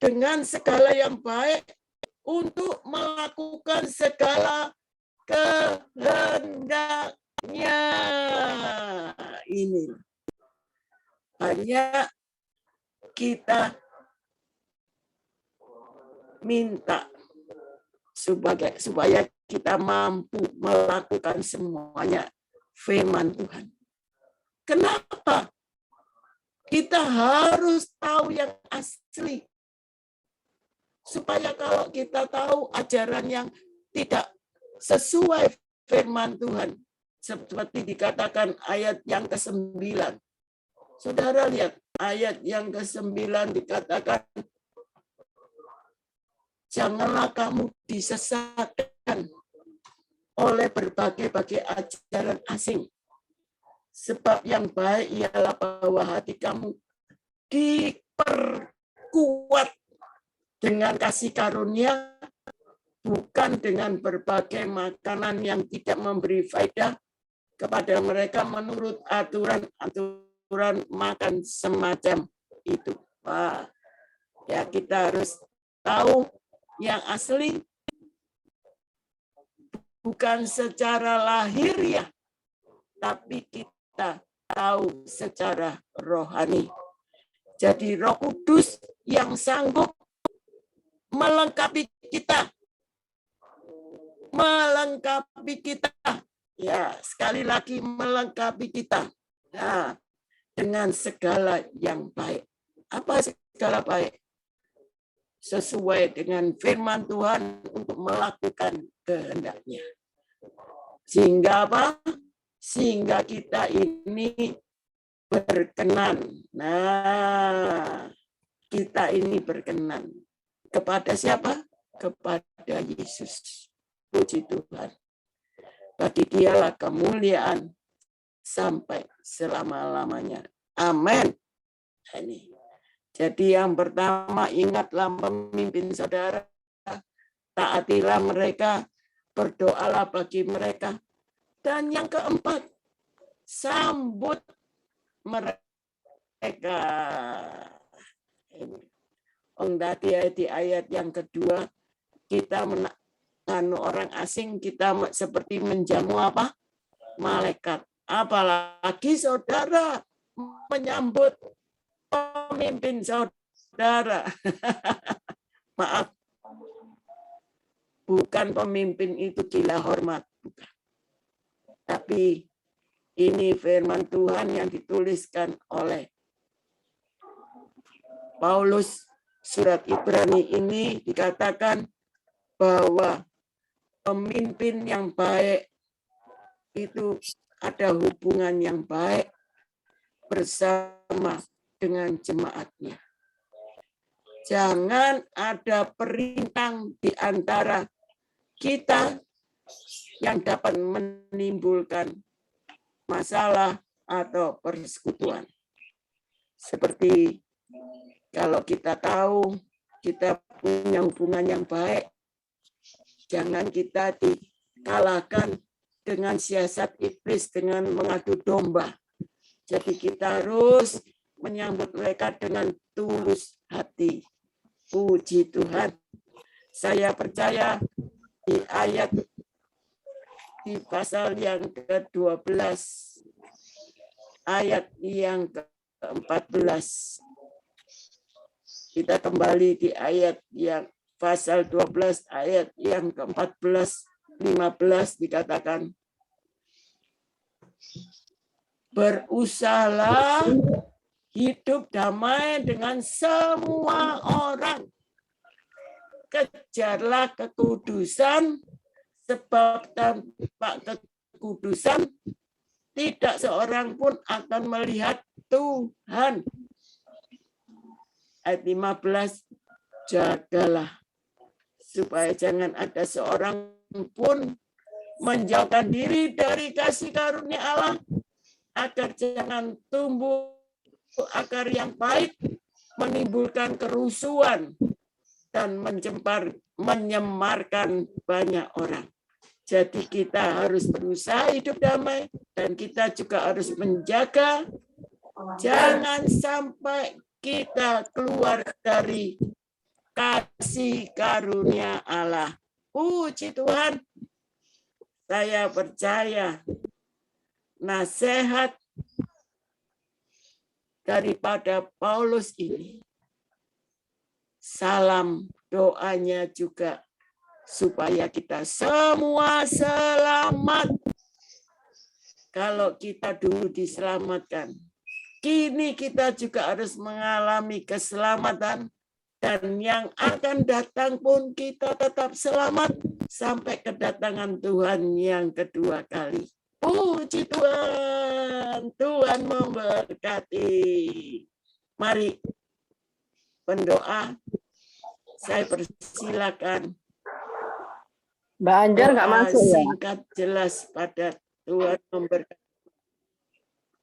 dengan segala yang baik untuk melakukan segala kehendaknya. Ini hanya kita minta supaya kita mampu melakukan semuanya firman Tuhan. Kenapa? Kita harus tahu yang asli. Supaya kalau kita tahu ajaran yang tidak sesuai firman Tuhan, seperti dikatakan ayat yang ke-9. Saudara lihat, ayat yang ke-9 dikatakan, janganlah kamu disesatkan oleh berbagai-bagai ajaran asing. Sebab yang baik ialah bahwa hati kamu diperkuat dengan kasih karunia, bukan dengan berbagai makanan yang tidak memberi faedah kepada mereka menurut aturan makan semacam itu. Wah, ya kita harus tahu yang asli, bukan secara lahiriah, tapi kita tahu secara rohani. Jadi Roh Kudus yang sanggup melengkapi kita. Melengkapi kita. Ya, sekali lagi melengkapi kita. Nah, dengan segala yang baik. Apa segala baik? Sesuai dengan firman Tuhan untuk melakukan kehendak-Nya. Sehingga apa? Sehingga kita ini berkenan. Nah, kita ini berkenan. Kepada siapa? Kepada Yesus. Puji Tuhan. Bagi Dialah kemuliaan sampai selama-lamanya. Amin. Ini. Jadi yang pertama, ingatlah pemimpin saudara, taatilah mereka, berdoalah bagi mereka. Dan yang keempat, sambut mereka. Tadi di ayat yang kedua, kita orang asing, kita seperti menjamu apa? Malaikat. Apalagi saudara menyambut pemimpin saudara. Maaf. Bukan pemimpin itu gila hormat. Bukan. Tapi ini firman Tuhan yang dituliskan oleh Paulus. Surat Ibrani ini dikatakan bahwa pemimpin yang baik itu ada hubungan yang baik bersama dengan jemaatnya. Jangan ada perintang di antara kita yang dapat menimbulkan masalah atau persekutuan. Seperti kalau kita tahu kita punya hubungan yang baik, jangan kita dikalahkan dengan siasat iblis dengan mengadu domba. Jadi kita harus menyambut mereka dengan tulus hati. Puji Tuhan. Saya percaya di pasal yang ke-12, ayat yang ke-14. Kita kembali di ayat yang pasal 12 ayat yang ke-14, 15 dikatakan, berusahalah hidup damai dengan semua orang. Kejarlah kekudusan, sebab tanpa kekudusan tidak seorang pun akan melihat Tuhan. Ayat 15, jagalah supaya jangan ada seorang pun menjauhkan diri dari kasih karunia Allah, agar jangan tumbuh akar yang pahit, menimbulkan kerusuhan dan menyemarkan banyak orang. Jadi kita harus berusaha hidup damai dan kita juga harus menjaga jangan sampai kita keluar dari kasih karunia Allah. Puji Tuhan. Saya percaya nasihat daripada Paulus ini, salam doanya juga supaya kita semua selamat. Kalau kita dulu diselamatkan, kini kita juga harus mengalami keselamatan, dan yang akan datang pun kita tetap selamat sampai kedatangan Tuhan yang kedua kali. Puji Tuhan, Tuhan memberkati. Mari pendoa, saya persilakan. Mbak Anjar nggak masuk ya? Singkat jelas pada Tuhan memberkati.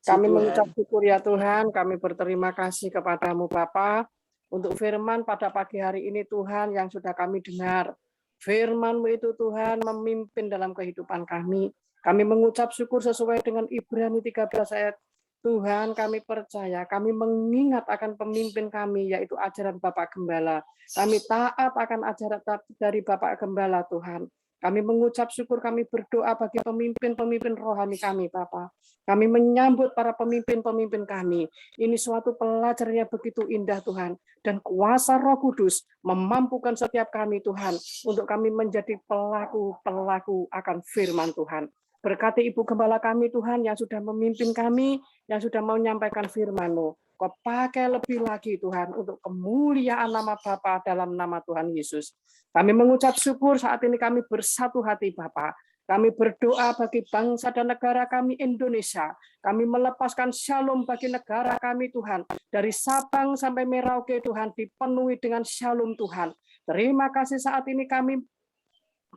Kami mengucap syukur ya Tuhan, kami berterima kasih kepadamu Bapa untuk firman pada pagi hari ini Tuhan yang sudah kami dengar. Firman-Mu itu Tuhan memimpin dalam kehidupan kami. Kami mengucap syukur sesuai dengan Ibrani 13 ayat. Tuhan, kami percaya, kami mengingat akan pemimpin kami, yaitu ajaran Bapak Gembala. Kami taat akan ajaran dari Bapak Gembala, Tuhan. Kami mengucap syukur, kami berdoa bagi pemimpin-pemimpin rohani kami, Bapa. Kami menyambut para pemimpin-pemimpin kami. Ini suatu pelajaran yang begitu indah, Tuhan. Dan kuasa Roh Kudus memampukan setiap kami, Tuhan, untuk kami menjadi pelaku-pelaku akan firman Tuhan. Berkati Ibu Gembala kami, Tuhan, yang sudah memimpin kami, yang sudah menyampaikan firman-Mu. Kau pakai lebih lagi, Tuhan, untuk kemuliaan nama Bapa dalam nama Tuhan Yesus. Kami mengucap syukur saat ini kami bersatu hati, Bapa. Kami berdoa bagi bangsa dan negara kami Indonesia. Kami melepaskan shalom bagi negara kami, Tuhan. Dari Sabang sampai Merauke, Tuhan, dipenuhi dengan shalom, Tuhan. Terima kasih saat ini kami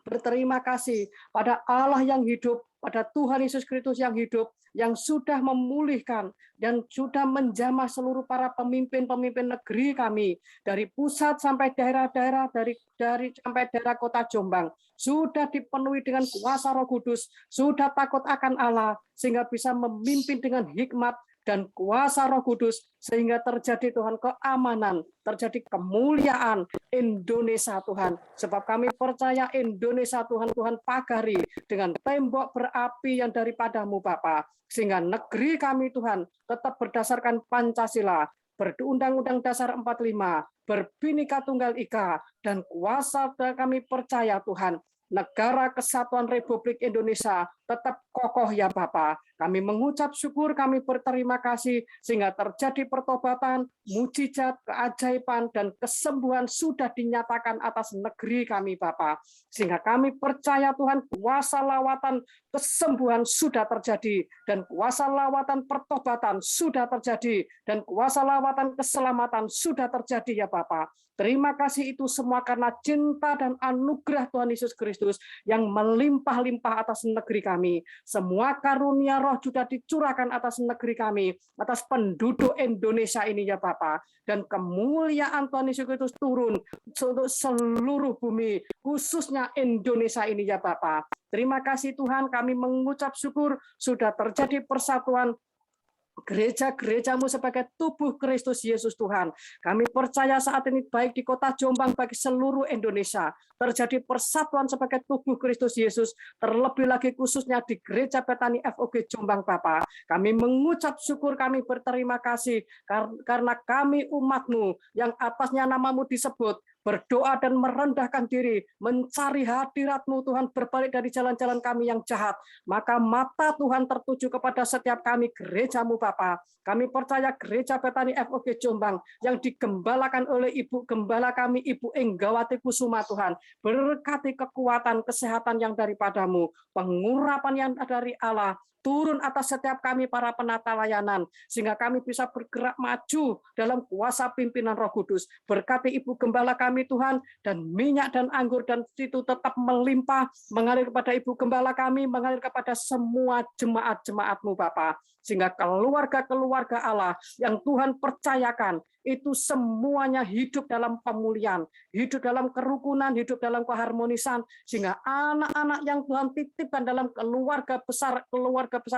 berterima kasih pada Allah yang hidup, pada Tuhan Yesus Kristus yang hidup, yang sudah memulihkan dan sudah menjamah seluruh para pemimpin-pemimpin negeri kami, dari pusat sampai daerah-daerah, dari sampai daerah kota Jombang, sudah dipenuhi dengan kuasa Roh Kudus, sudah takut akan Allah, sehingga bisa memimpin dengan hikmat dan kuasa Roh Kudus, sehingga terjadi Tuhan keamanan, terjadi kemuliaan Indonesia, Tuhan. Sebab kami percaya Indonesia, Tuhan, Tuhan pagari dengan tembok berapi yang daripada-Mu, Bapa, sehingga negeri kami, Tuhan, tetap berdasarkan Pancasila, Undang-Undang Dasar 45, Bhinneka Tunggal Ika, dan kuasa kami percaya, Tuhan, Negara Kesatuan Republik Indonesia tetap kokoh, ya Bapa. Kami mengucap syukur, kami berterima kasih, sehingga terjadi pertobatan, mujizat, keajaiban, dan kesembuhan sudah dinyatakan atas negeri kami, Bapa. Sehingga kami percaya, Tuhan, kuasa lawatan kesembuhan sudah terjadi, dan kuasa lawatan pertobatan sudah terjadi, dan kuasa lawatan keselamatan sudah terjadi, ya Bapa. Terima kasih itu semua karena cinta dan anugerah Tuhan Yesus Kristus yang melimpah-limpah atas negeri kami. Semua karunia Roh sudah dicurahkan atas negeri kami, atas penduduk Indonesia ini, ya Bapa. Dan kemuliaan Tuhan Yesus Kristus turun untuk seluruh bumi, khususnya Indonesia ini, ya Bapa. Terima kasih Tuhan, kami mengucap syukur sudah terjadi persatuan gereja-gereja-Mu sebagai tubuh Kristus Yesus, Tuhan. Kami percaya saat ini baik di kota Jombang, bagi seluruh Indonesia, terjadi persatuan sebagai tubuh Kristus Yesus, terlebih lagi khususnya di Gereja Betani FOG Jombang, Bapa. Kami mengucap syukur, kami berterima kasih karena kami umat-Mu yang atasnya nama-Mu disebut, berdoa dan merendahkan diri, mencari hadirat-Mu, Tuhan, berbalik dari jalan-jalan kami yang jahat. Maka mata Tuhan tertuju kepada setiap kami, gereja-Mu, Bapa. Kami percaya Gereja Betani FOG Jombang yang digembalakan oleh Ibu Gembala kami, Ibu Enggawati Kusuma, Tuhan. Berkati kekuatan, kesehatan yang daripada-Mu, pengurapan yang dari Allah, turun atas setiap kami para penata layanan, sehingga kami bisa bergerak maju dalam kuasa pimpinan Roh Kudus. Berkati Ibu Gembala kami, Tuhan, dan minyak dan anggur dan itu tetap melimpah, mengalir kepada Ibu Gembala kami, mengalir kepada semua jemaat-jemaat-Mu, Bapa. Sehingga keluarga-keluarga Allah yang Tuhan percayakan, itu semuanya hidup dalam pemulihan, hidup dalam kerukunan, hidup dalam keharmonisan, sehingga anak-anak yang Tuhan titipkan dalam keluarga besar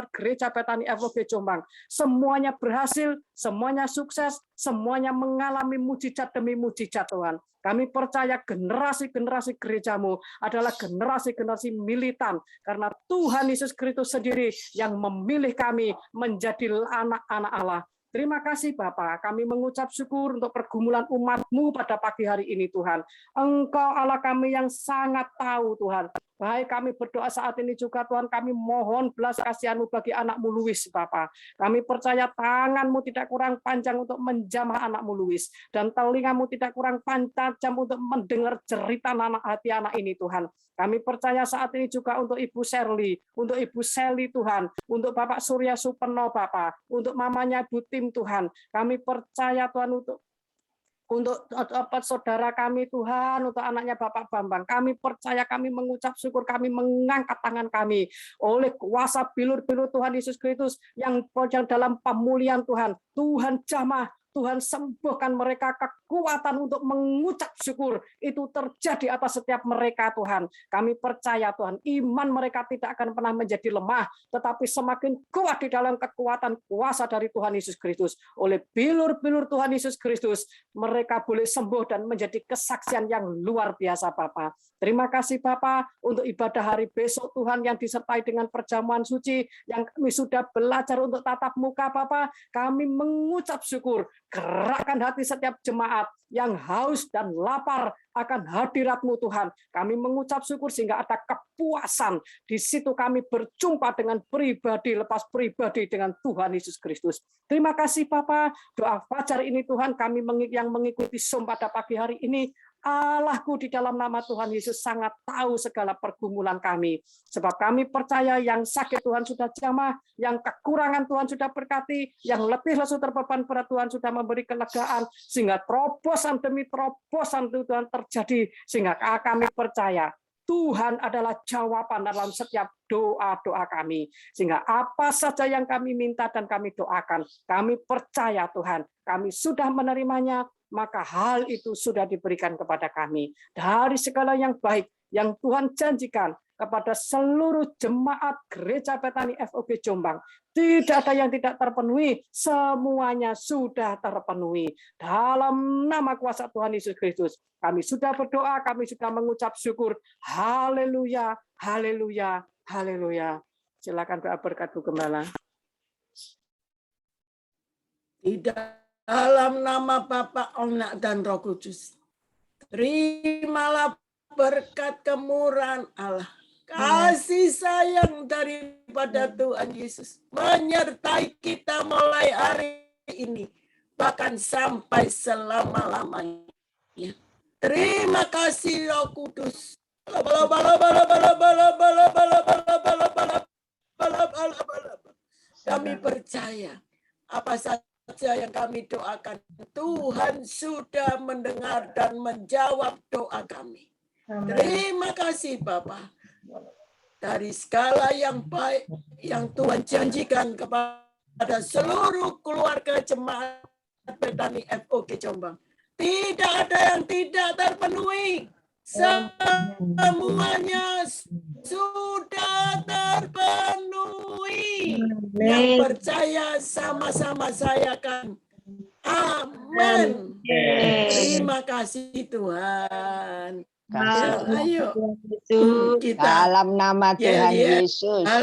Gereja Betani FOG Jombang, semuanya berhasil, semuanya sukses, semuanya mengalami mujizat demi mujizat, Tuhan. Kami percaya generasi-generasi gereja-Mu adalah generasi-generasi militan, karena Tuhan Yesus Kristus sendiri yang memilih kami menjadi anak-anak Allah. Terima kasih Bapa, kami mengucap syukur untuk pergumulan umat-Mu pada pagi hari ini, Tuhan. Engkau Allah kami yang sangat tahu, Tuhan. Baik, kami berdoa saat ini juga, Tuhan, kami mohon belas kasihan-Mu bagi anak-Mu Luis, Bapa. Kami percaya tangan-Mu tidak kurang panjang untuk menjamah anak-Mu Luis, dan telinga-Mu tidak kurang panjang untuk mendengar cerita hati anak ini, Tuhan. Kami percaya saat ini juga untuk Ibu Shirley, untuk Ibu Sally, Tuhan, untuk Bapak Surya Supeno, Bapa, untuk mamanya Ibu Tim, Tuhan. Kami percaya, Tuhan, untuk saudara kami, Tuhan, untuk anaknya Bapak Bambang. Kami percaya, kami mengucap syukur, kami mengangkat tangan kami oleh kuasa bilur-bilur Tuhan Yesus Kristus yang dalam pemulihan, Tuhan. Tuhan jamah, Tuhan sembuhkan mereka kekuatan untuk mengucap syukur. Itu terjadi atas setiap mereka Tuhan. Kami percaya Tuhan, iman mereka tidak akan pernah menjadi lemah, tetapi semakin kuat di dalam kekuatan kuasa dari Tuhan Yesus Kristus. Oleh bilur-bilur Tuhan Yesus Kristus, mereka boleh sembuh dan menjadi kesaksian yang luar biasa Bapa. Terima kasih Bapa untuk ibadah hari besok Tuhan yang disertai dengan perjamuan suci yang kami sudah belajar untuk tatap muka Bapa. Kami mengucap syukur, gerakkan hati setiap jemaat yang haus dan lapar akan hadirat-Mu Tuhan. Kami mengucap syukur sehingga ada kepuasan. Di situ kami berjumpa dengan pribadi lepas pribadi dengan Tuhan Yesus Kristus. Terima kasih Bapa. Doa fajar ini Tuhan kami yang mengikuti Zoom pada pagi hari ini. Allahku, di dalam nama Tuhan Yesus sangat tahu segala pergumulan kami. Sebab kami percaya yang sakit Tuhan sudah jamah, yang kekurangan Tuhan sudah berkati, yang lebih lesu terbeban berat Tuhan sudah memberi kelegaan, sehingga terobosan demi terobosan Tuhan terjadi, sehingga kami percaya Tuhan adalah jawaban dalam setiap doa-doa kami. Sehingga apa saja yang kami minta dan kami doakan, kami percaya Tuhan, kami sudah menerimanya, maka hal itu sudah diberikan kepada kami. Dari segala yang baik yang Tuhan janjikan kepada seluruh jemaat Gereja Betani FOG Jombang, tidak ada yang tidak terpenuhi, semuanya sudah terpenuhi. Dalam nama kuasa Tuhan Yesus Kristus, kami sudah berdoa, kami sudah mengucap syukur. Haleluya, haleluya, haleluya. Silakan doa berkat Bu Gembala. Dalam nama Bapa, Anak, dan Roh Kudus. Terimalah berkat kemurahan Allah. Kasih sayang daripada Tuhan Yesus menyertai kita mulai hari ini. Bahkan sampai selama-lamanya. Terima kasih Roh Kudus. Kami percaya apa saja yang kami doakan, Tuhan sudah mendengar dan menjawab doa kami. Terima kasih Bapa. Dari segala yang baik yang Tuhan janjikan kepada seluruh keluarga jemaat Betani FOG Jombang. Tidak ada yang tidak terpenuhi. Semuanya sudah terpenuhi. Yang percaya sama-sama saya kan. Amin. Terima kasih Tuhan. Kasih. Ayo Yesus. kita Dalam nama Tuhan Yesus.